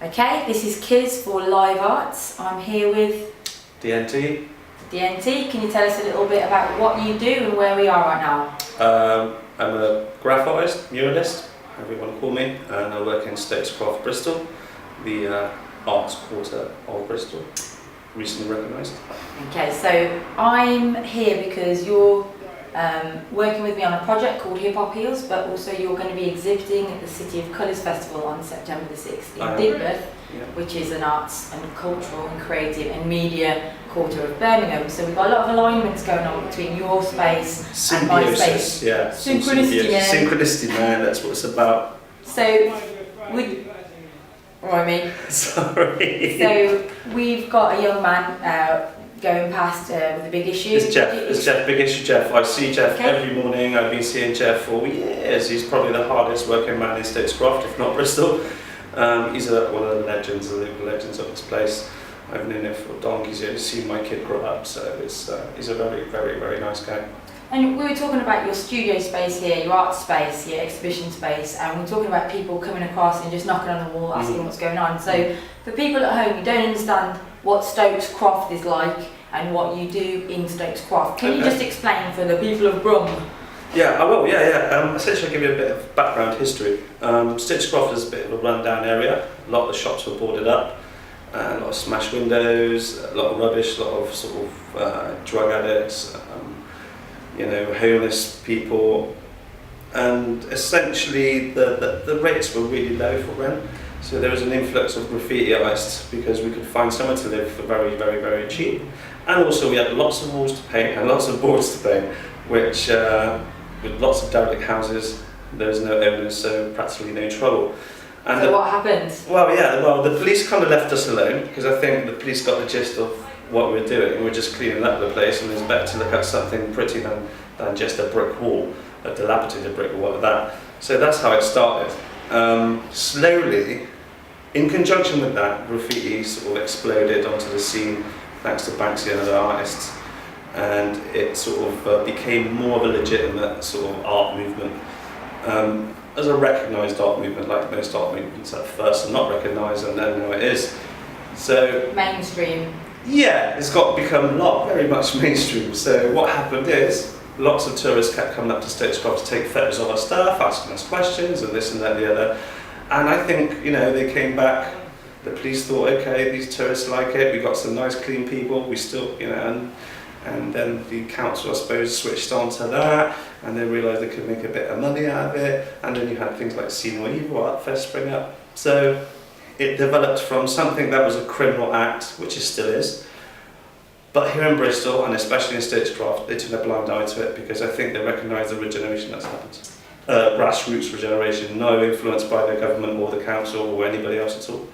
Okay, this is Kiz for Live Arts. I'm here with DNT. DNT. Can you tell us a little bit about what you do and where we are right now? I'm a graph artist, muralist, however you want to call me, and I work in Statescraft, Bristol, the arts quarter of Bristol, recently recognised. Okay, so I'm here because you're working with me on a project called Hip Hop Heals, but also you're going to be exhibiting at the City of Colours Festival on September the 6th in Digbeth, which is an arts and cultural and creative and media quarter of Birmingham. So we've got a lot of alignments going on between your space and my space. Yeah. Synchronicity, man. Synchronicity, man, that's what it's about. So, Sorry. So we've got a young man going past with a big issue. It's Jeff, big issue Jeff. I see Jeff every morning. I've been seeing Jeff for years. He's probably the hardest working man in Statescraft, if not Bristol. He's one of the legends, the local legends of this place. I've known him for donkeys. I've seen my kid grow up, so he's a very, very, very nice guy. And we were talking about your studio space here, your art space, your exhibition space, and we're talking about people coming across and just knocking on the wall asking what's going on. So for people at home who don't understand what Stokes Croft is like and what you do in Stokes Croft, can you just explain for the people of Brum? Yeah, I will, essentially I'll give you a bit of background history. Statescraft is a bit of a rundown area. A lot of the shops were boarded up, a lot of smashed windows, a lot of rubbish, a lot of sort of drug addicts, homeless people, and essentially the rates were really low for rent. So there was an influx of graffiti artists because we could find somewhere to live for very, very, very cheap. And also we had lots of walls to paint and lots of boards to paint, which with lots of derelict houses, there was no owners, so practically no trouble. And so what happened? Well, the police kind of left us alone because I think the police got the gist of what we were doing. We're just cleaning up the place, and it's better to look at something pretty than just a brick wall, a dilapidated brick wall at that. So that's how it started. Slowly, in conjunction with that, graffiti sort of exploded onto the scene thanks to Banksy and other artists, and it sort of became more of a legitimate sort of art movement. As a recognised art movement, like most art movements at first are not recognised, and then now it is. So mainstream. Yeah, it's got to become very much mainstream. So what happened is, lots of tourists kept coming up to Statescraft to take photos of our stuff, asking us questions and this and that and the other. And I think, they came back, the police thought, okay, these tourists like it, we got some nice clean people, we still, and then the council, I suppose, switched on to that, and they realised they could make a bit of money out of it, and then you had things like See No Evil, Art Fest spring up. So it developed from something that was a criminal act, which it still is, but here in Bristol, and especially in Statescraft, they turned a blind eye to it because I think they recognise the regeneration that's happened. Grassroots regeneration, no influence by the government or the council or anybody else at all.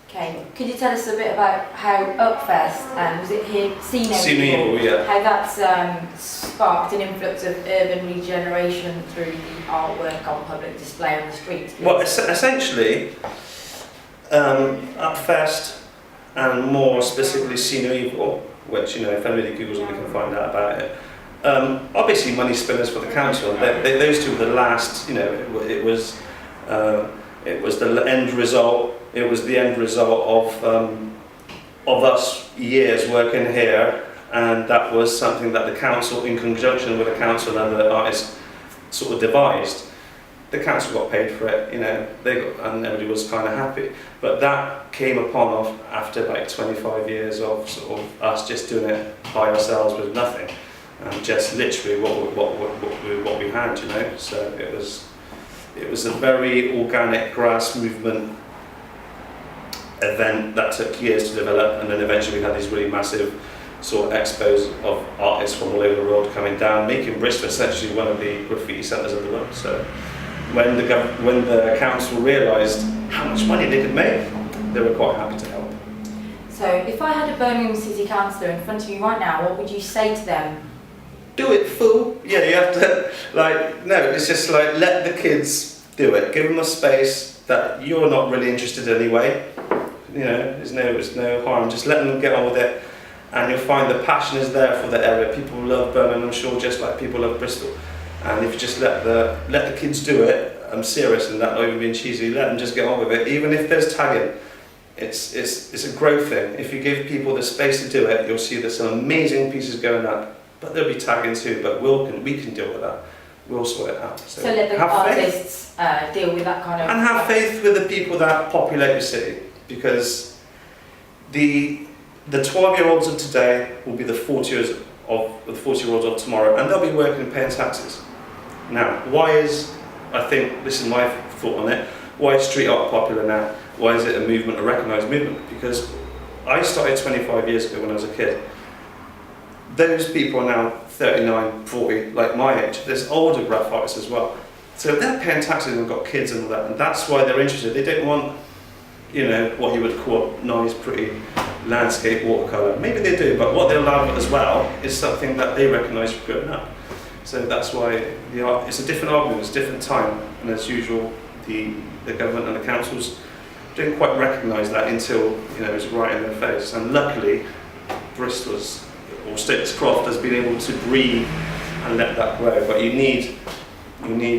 Okay, could you tell us a bit about how Upfest, and was it here, See No Evil, how that's sparked an influx of urban regeneration through the artwork on public display on the streets? Well, essentially, Upfest, and more specifically See No Evil, which, if anybody Googles it, we can find out about it. Obviously money spinners for the council. Those two were the last, it was the end result. It was the end result of us years working here, and that was something that the council, in conjunction with the council and the artists, sort of devised. The council got paid for it, and everybody was kind of happy. But that came upon us after like 25 years of sort of us just doing it by ourselves with nothing, and just literally what we had, So it was a very organic grass movement event that took years to develop, and then eventually we had these really massive sort of expos of artists from all over the world coming down, making Bristol essentially one of the graffiti centres of the world. So when the council realised how much money they could make, they were quite happy to help. So if I had a Birmingham City Councillor in front of you right now, what would you say to them? Do it, fool. Yeah, you have to, no, it's just let the kids do it. Give them a space that you're not really interested in anyway. There's no harm. Just let them get on with it, and you'll find the passion is there for the area. People love Birmingham, I'm sure, just like people love Bristol. And if you just let the kids do it, I'm serious and that, not even being cheesy, let them just get on with it. Even if there's tagging, it's a growth thing. If you give people the space to do it, you'll see there's some amazing pieces going up, but they'll be tagging too, but we can deal with that. We'll sort it out. So let the artists deal with that kind of... And have faith with the people that populate your city, because the 12-year-olds of today will be the 40-year-olds of tomorrow, and they'll be working and paying taxes. Now, I think this is my thought on it, why is street art popular now? Why is it a movement, a recognised movement? Because I started 25 years ago when I was a kid. Those people are now 39, 40, like my age. There's older graph artists as well. So they're paying taxes and got kids and all that, and that's why they're interested. They don't want, what you would call a nice, pretty landscape watercolour. Maybe they do, but what they'll love as well is something that they recognise from growing up. So that's why the art, it's a different argument, it's a different time, and as usual, the government and the councils don't quite recognise that until it's right in their face. And luckily, Bristol's or Stokes-Croft has been able to breathe and let that grow. But you need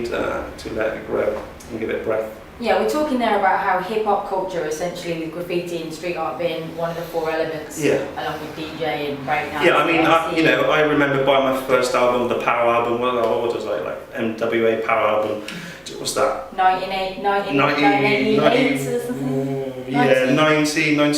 to let it grow and give it breath. Yeah, we're talking there about how hip-hop culture, essentially with graffiti and street art being one of the 4 elements, along with DJ and breakdance. Yeah, I mean, I remember buying my first album, the Power album. What was I like? MWA Power album. What's that? 1988 or something? Yeah, 91.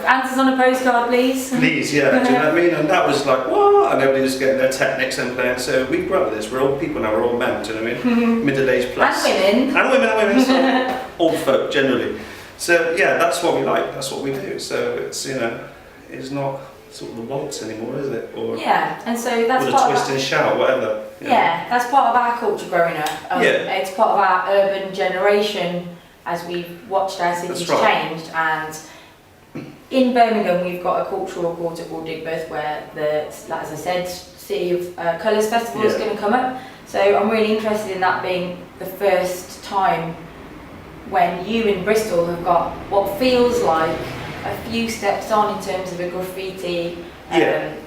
Answers on a postcard, please. Please, yeah. Do you know what I mean? And that was like, what? And everybody was getting their Technics and playing. So we grew up with this. We're old people now. We're old men. Do you know what I mean? Middle-aged plus. And women. So old folk generally. So yeah, that's what we like. That's what we do. So it's it's not sort of the waltz anymore, is it? Or and so that's or the part twist and shout, whatever. Yeah, that's part of our culture growing up. It's part of our urban generation as we've watched our cities changed. And in Birmingham, we've got a cultural quarter called Digbeth, where as I said, City of Colours Festival is going to come up. So I'm really interested in that being the first time when you in Bristol have got what feels like a few steps on in terms of a graffiti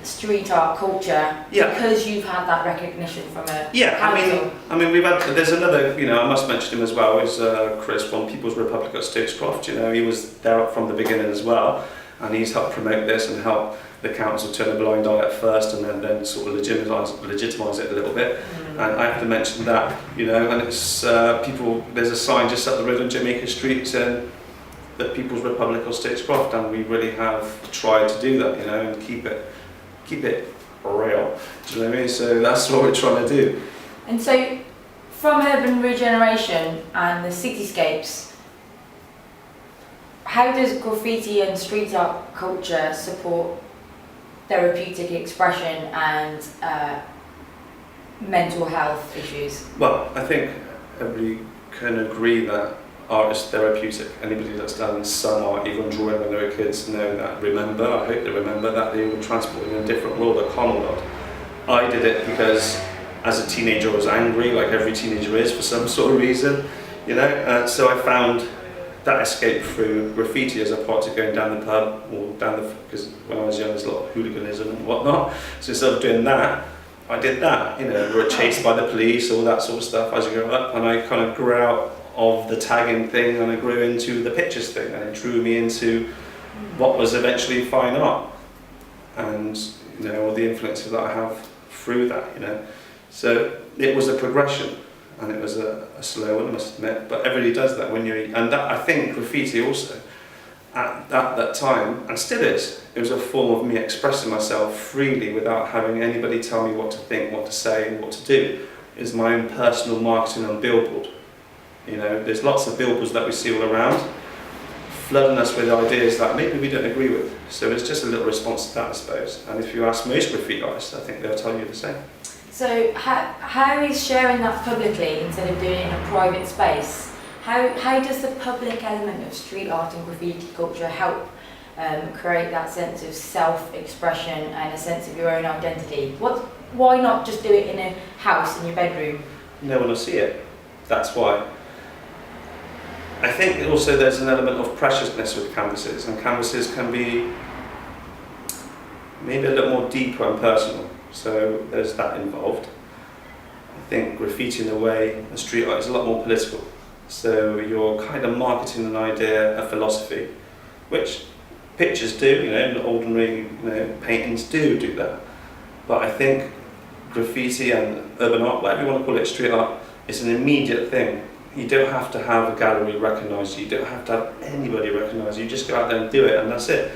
street art culture, because you've had that recognition from a council. I mean there's another, I must mention him as well, is Chris from People's Republic at Stokes-Croft. He was there from the beginning as well, and he's helped promote this and help the council turn a blind eye at first and then sort of legitimise it a little bit. And I have to mention that, and it's there's a sign just up the road on Jamaica Street saying the People's Republic of Stokes-Croft, and we really have tried to do that, and keep it real. Do you know what I mean? So that's what we're trying to do. And so, from urban regeneration and the cityscapes, how does graffiti and street art culture support therapeutic expression and mental health issues? Well, I think everybody can agree that art is therapeutic. Anybody that's done some art, even drawing when they were kids, know that. I hope they remember that they were transported in a different world, a carnal world. I did it because as a teenager I was angry, like every teenager is for some sort of reason, so I found that escape through graffiti as opposed to going down the pub or because when I was young there's a lot of hooliganism and whatnot. So instead of doing that, I did that. We were chased by the police, all that sort of stuff as you grow up, and I kind of grew out of the tagging thing and I grew into the pictures thing, and it drew me into what was eventually fine art, and all the influences that I have through that. So it was a progression, and it was a slow one, I must admit, but everybody does that and that, I think graffiti also at that time, and still is, it was a form of me expressing myself freely without having anybody tell me what to think, what to say and what to do. It's my own personal marketing on billboard. There's lots of billboards that we see all around, flooding us with ideas that maybe we don't agree with. So it's just a little response to that, I suppose. And if you ask most graffiti artists, I think they'll tell you the same. So how is sharing that publicly instead of doing it in a private space? How does the public element of street art and graffiti culture help create that sense of self-expression and a sense of your own identity? Why not just do it in a house in your bedroom? No one will see it. That's why. I think also there's an element of preciousness with canvases, and canvases can be maybe a little more deeper and personal, so there's that involved. I think graffiti in a way, and street art is a lot more political, so you're kind of marketing an idea, a philosophy, which pictures do, you know, ordinary, you know, paintings do that. But I think graffiti and urban art, whatever you want to call it, street art, is an immediate thing. You don't have to have a gallery recognise you, you don't have to have anybody recognise you, you just go out there and do it, and that's it.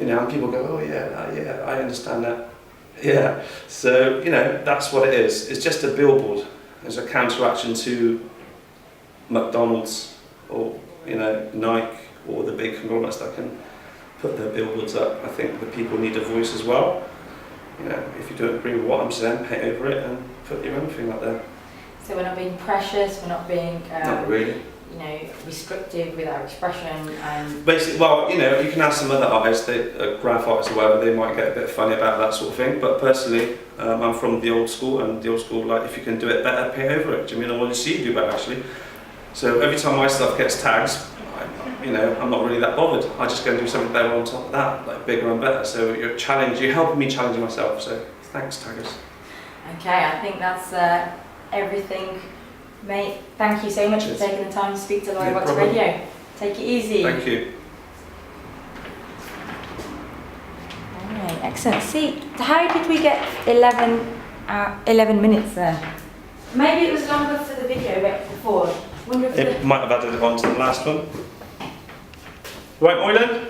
You know, and people go, oh yeah, I understand that. Yeah, so, you know, that's what it is. It's just a billboard. It's a counteraction to McDonald's or, you know, Nike or the big conglomerates that can put their billboards up. I think the people need a voice as well. You know, if you don't agree with what I'm saying, paint over it and put your own thing up there. So we're not being precious, we're not being not really. You know, restrictive with our expression, and basically, well, you know, you can ask some other artists, graph artists or whatever, they might get a bit funny about that sort of thing. But personally, I'm from the old school, and the old school, like, if you can do it better, paint over it. Do you mean I want to see you do better, actually? So every time my stuff gets tags, you know, I'm not really that bothered. I just go and do something better on top of that, like bigger and better. So you're helping me challenge myself. So thanks, taggers. Okay, I think that's everything. Mate, thank you so much for taking the time to speak to Live Box Radio. Take it easy. Thank you. Alright, excellent. See, how did we get 11 minutes there? Maybe it was longer for the video before. Wonder if it might have added it on to the last one. Right, Moylan?